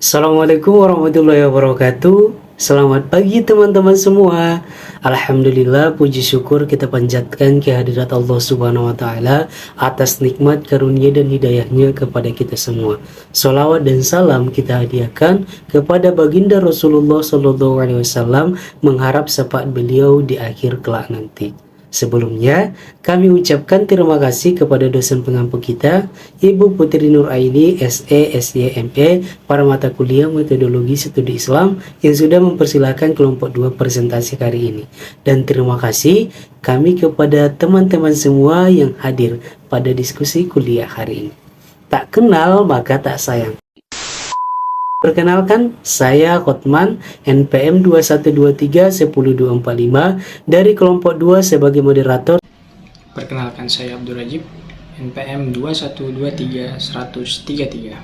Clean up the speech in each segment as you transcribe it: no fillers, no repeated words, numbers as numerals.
Assalamualaikum warahmatullahi wabarakatuh. Selamat pagi teman-teman semua. Alhamdulillah, puji syukur kita panjatkan kehadirat Allah Subhanahu wa taala atas nikmat karunia dan hidayahnya kepada kita semua. Salawat dan salam kita hadiahkan kepada baginda Rasulullah sallallahu alaihi wasallam, mengharap syafaat beliau di akhir kelak nanti. Sebelumnya, kami ucapkan terima kasih kepada dosen pengampu kita, Ibu Putri Nur Aini, SE, SYME, pada mata kuliah Metodologi Studi Islam yang sudah mempersilahkan kelompok 2 presentasi kali ini. Dan terima kasih kami kepada teman-teman semua yang hadir pada diskusi kuliah hari ini. Tak kenal maka tak sayang. Perkenalkan, saya Hotman, NPM 212310245 dari kelompok 2 sebagai moderator. Perkenalkan, saya Abdul Rajib, NPM 2123133.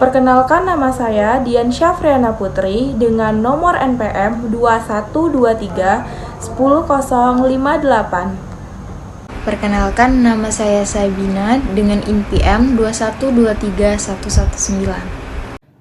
Perkenalkan, nama saya Dian Syafriana Putri dengan nomor NPM 2123 10058. Perkenalkan, nama saya Sabina dengan NPM 2123119.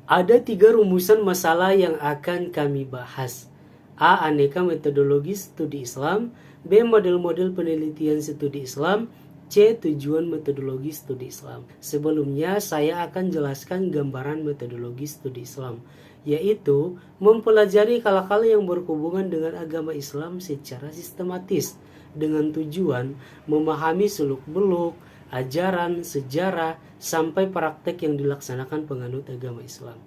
Ada 3 rumusan masalah yang akan kami bahas. A. Aneka metodologi studi Islam. B. Model-model penelitian studi Islam. C. Tujuan metodologi studi Islam. Sebelumnya saya akan jelaskan gambaran metodologi studi Islam, yaitu mempelajari hal-hal yang berhubungan dengan agama Islam secara sistematis dengan tujuan memahami seluk-beluk, ajaran, sejarah, sampai praktek yang dilaksanakan penganut agama Islam.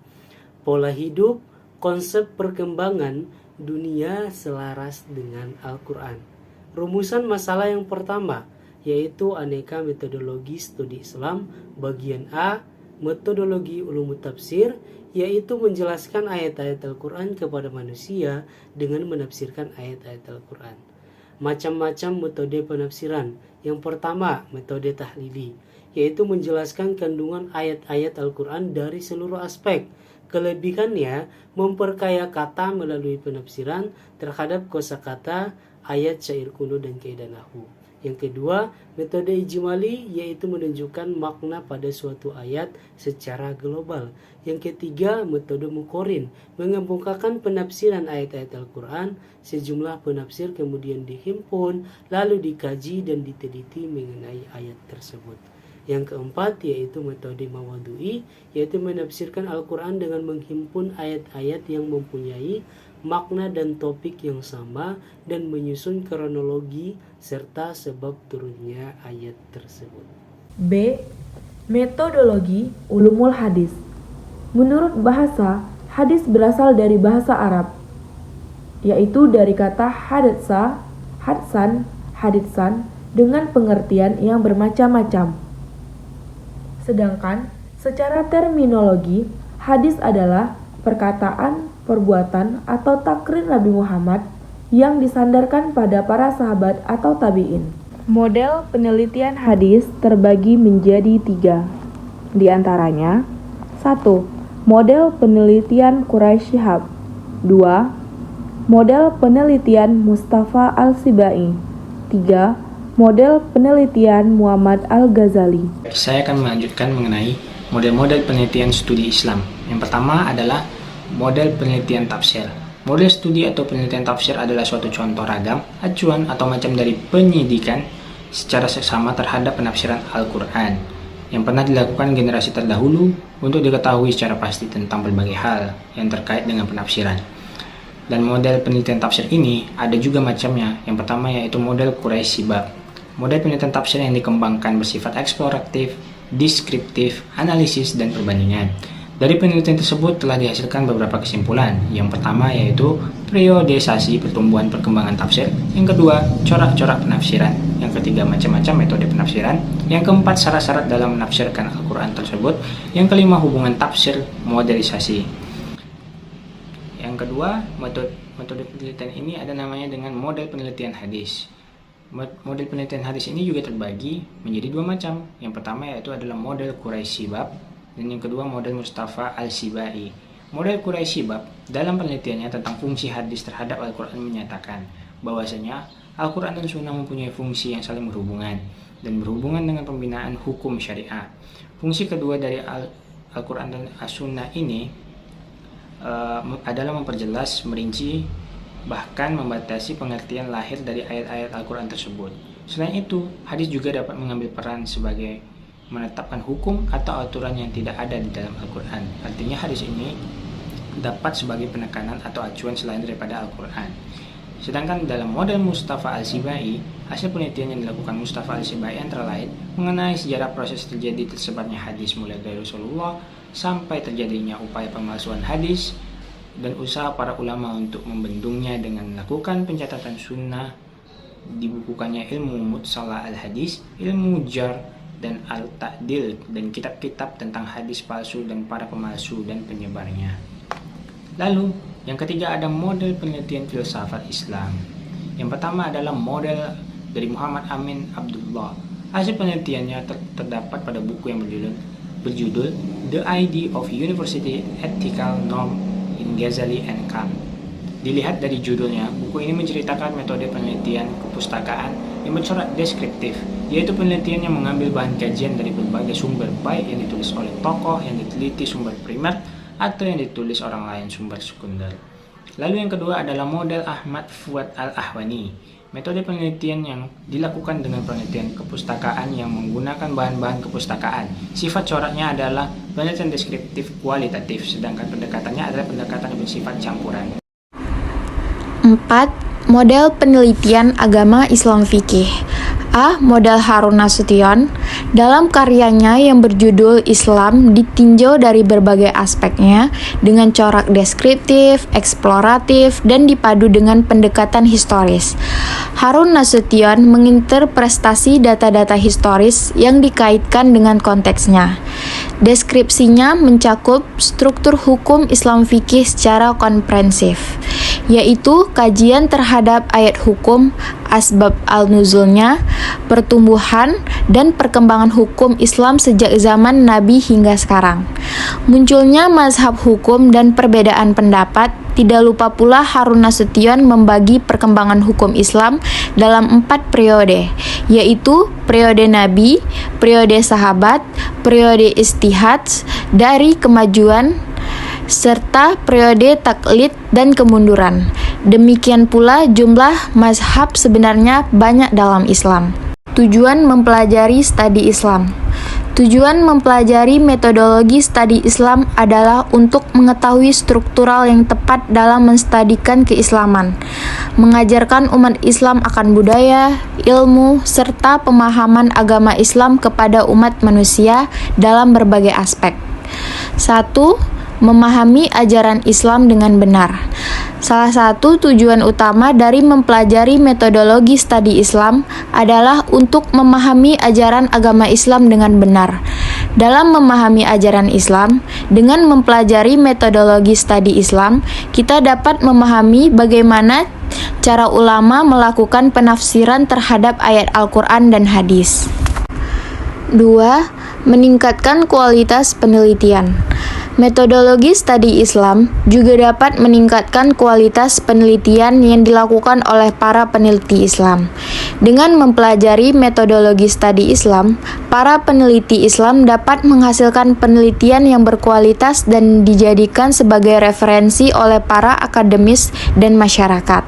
Pola hidup, konsep perkembangan dunia selaras dengan Al-Quran. Rumusan masalah yang pertama, yaitu aneka metodologi studi Islam. Bagian A, metodologi ulumut tafsir, yaitu menjelaskan ayat-ayat Al-Quran kepada manusia dengan menafsirkan ayat-ayat Al-Quran. Macam-macam metode penafsiran. Yang pertama, metode tahlili, yaitu menjelaskan kandungan ayat-ayat Al-Quran dari seluruh aspek. Kelebihannya, memperkaya kata melalui penafsiran terhadap kosakata, ayat, syair kuno, dan kaidah nahwu. Yang kedua, metode ijmali, yaitu menunjukkan makna pada suatu ayat secara global. Yang ketiga, metode muqorrin, mengemukakan penafsiran ayat-ayat Al-Quran. Sejumlah penafsir kemudian dihimpun, lalu dikaji dan diteliti mengenai ayat tersebut. Yang keempat, yaitu metode mawadhu'i, yaitu menafsirkan Al-Quran dengan menghimpun ayat-ayat yang mempunyai makna dan topik yang sama dan menyusun kronologi serta sebab turunnya ayat tersebut. B. Metodologi ulumul hadis. Menurut bahasa, hadis berasal dari bahasa Arab, yaitu dari kata hadatsa, hadsan, haditsan, dengan pengertian yang bermacam-macam. Sedangkan secara terminologi, hadis adalah perkataan, perbuatan, atau takrir Nabi Muhammad yang disandarkan pada para sahabat atau tabi'in. Model penelitian hadis terbagi menjadi 3. Di antaranya, 1. Model penelitian Quraisy Shihab. 2. Model penelitian Mustafa Al-Sibai. 3. Model penelitian Muhammad Al-Ghazali. Saya akan melanjutkan mengenai model-model penelitian studi Islam. Yang pertama adalah model penelitian tafsir. Model studi atau penelitian tafsir adalah suatu contoh ragam, acuan atau macam dari penyidikan secara seksama terhadap penafsiran Al-Quran yang pernah dilakukan generasi terdahulu untuk diketahui secara pasti tentang berbagai hal yang terkait dengan penafsiran. Dan model penelitian tafsir ini ada juga macamnya. Yang pertama yaitu model Quraisy Shihab. Model penelitian tafsir yang dikembangkan bersifat eksploratif, deskriptif, analisis, dan perbandingan. Dari penelitian tersebut telah dihasilkan beberapa kesimpulan. Yang pertama yaitu periodisasi pertumbuhan perkembangan tafsir. Yang kedua, corak-corak penafsiran. Yang ketiga, macam-macam metode penafsiran. Yang keempat, syarat-syarat dalam menafsirkan Al-Quran tersebut. Yang kelima, hubungan tafsir modelisasi. Yang kedua, metode penelitian ini ada namanya dengan model penelitian hadis. Model penelitian hadis ini juga terbagi menjadi 2 macam. Yang pertama yaitu adalah model Quraisy Shihab, dan yang kedua model Mustafa Al-Sibai. Model Quraisy Shihab dalam penelitiannya tentang fungsi hadis terhadap Al-Quran menyatakan bahwasanya Al-Quran dan Sunnah mempunyai fungsi yang saling berhubungan dan berhubungan dengan pembinaan hukum syariah. Fungsi kedua dari Al-Quran dan As-Sunnah ini adalah memperjelas, merinci, bahkan membatasi pengertian lahir dari ayat-ayat Al-Quran tersebut. Selain itu, hadis juga dapat mengambil peran sebagai menetapkan hukum atau aturan yang tidak ada di dalam Al-Quran. Artinya hadis ini dapat sebagai penekanan atau acuan selain daripada Al-Quran. Sedangkan dalam model Mustafa Al-Sibai, hasil penelitian yang dilakukan Mustafa Al-Sibai antara lain mengenai sejarah proses terjadi tersebarnya hadis mulai dari Rasulullah sampai terjadinya upaya pemalsuan hadis dan usaha para ulama untuk membendungnya dengan melakukan pencatatan sunnah, dibukukannya ilmu Mutsalah al-Hadis, ilmu Jar dan Al-Ta'dil, dan kitab-kitab tentang hadis palsu dan para pemalsu dan penyebarnya. Lalu, yang ketiga ada model penelitian filsafat Islam. Yang pertama adalah model dari Muhammad Amin Abdullah. Hasil penelitiannya terdapat pada buku yang berjudul The Idea of University Ethical Norm in Ghazali and Kant. Dilihat dari judulnya, buku ini menceritakan metode penelitian kepustakaan yang bercorak deskriptif, yaitu penelitian yang mengambil bahan kajian dari berbagai sumber, baik yang ditulis oleh tokoh yang diteliti sumber primer atau yang ditulis orang lain sumber sekunder. Lalu yang kedua adalah model Ahmad Fuad Al-Ahwani. Metode penelitian yang dilakukan dengan penelitian kepustakaan yang menggunakan bahan-bahan kepustakaan. Sifat coraknya adalah penelitian deskriptif kualitatif, sedangkan pendekatannya adalah pendekatan yang bersifat campuran. 4. Model penelitian agama Islam fikih. A. Model Harun Nasution. Dalam karyanya yang berjudul Islam ditinjau dari berbagai aspeknya dengan corak deskriptif, eksploratif, dan dipadu dengan pendekatan historis. Harun Nasution menginterpretasi data-data historis yang dikaitkan dengan konteksnya. Deskripsinya mencakup struktur hukum Islam fikih secara komprehensif, yaitu kajian terhadap ayat hukum, asbab al-nuzulnya, pertumbuhan, dan perkembangan hukum Islam sejak zaman Nabi hingga sekarang. Munculnya mazhab hukum dan perbedaan pendapat. Tidak lupa pula Harun Nasution membagi perkembangan hukum Islam dalam 4 periode, yaitu periode Nabi, periode sahabat, periode istihad dari kemajuan, serta periode taklid dan kemunduran. Demikian pula jumlah mazhab sebenarnya banyak dalam Islam. Tujuan mempelajari studi Islam. Tujuan mempelajari metodologi studi Islam adalah untuk mengetahui struktural yang tepat dalam menstudikan keislaman, mengajarkan umat Islam akan budaya, ilmu, serta pemahaman agama Islam kepada umat manusia dalam berbagai aspek. 1. Memahami ajaran Islam dengan benar. Salah satu tujuan utama dari mempelajari metodologi studi Islam adalah untuk memahami ajaran agama Islam dengan benar. Dalam memahami ajaran Islam, dengan mempelajari metodologi studi Islam, kita dapat memahami bagaimana cara ulama melakukan penafsiran terhadap ayat Al-Quran dan hadis. 2. Meningkatkan kualitas penelitian. Metodologi studi Islam juga dapat meningkatkan kualitas penelitian yang dilakukan oleh para peneliti Islam. Dengan mempelajari metodologi studi Islam, para peneliti Islam dapat menghasilkan penelitian yang berkualitas dan dijadikan sebagai referensi oleh para akademis dan masyarakat.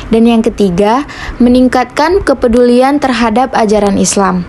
Dan yang ketiga, meningkatkan kepedulian terhadap ajaran Islam.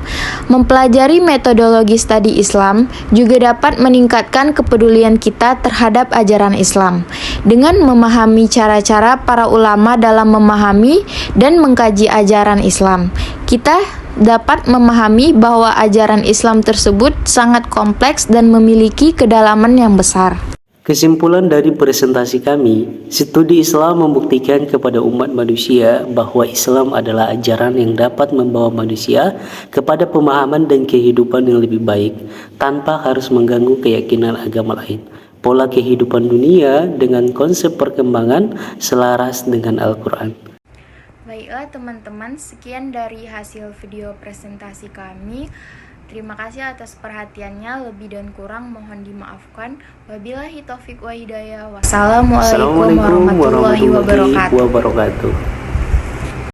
Mempelajari metodologi studi Islam juga dapat meningkatkan kepedulian kita terhadap ajaran Islam. Dengan memahami cara-cara para ulama dalam memahami dan mengkaji ajaran Islam, kita dapat memahami bahwa ajaran Islam tersebut sangat kompleks dan memiliki kedalaman yang besar. Kesimpulan dari presentasi kami, studi Islam membuktikan kepada umat manusia bahwa Islam adalah ajaran yang dapat membawa manusia kepada pemahaman dan kehidupan yang lebih baik tanpa harus mengganggu keyakinan agama lain. Pola kehidupan dunia dengan konsep perkembangan selaras dengan Al-Quran. Baiklah teman-teman, sekian dari hasil video presentasi kami. Terima kasih atas perhatiannya, lebih dan kurang mohon dimaafkan. Wabillahi taufiq wa hidayah. Wassalamualaikum warahmatullahi wabarakatuh.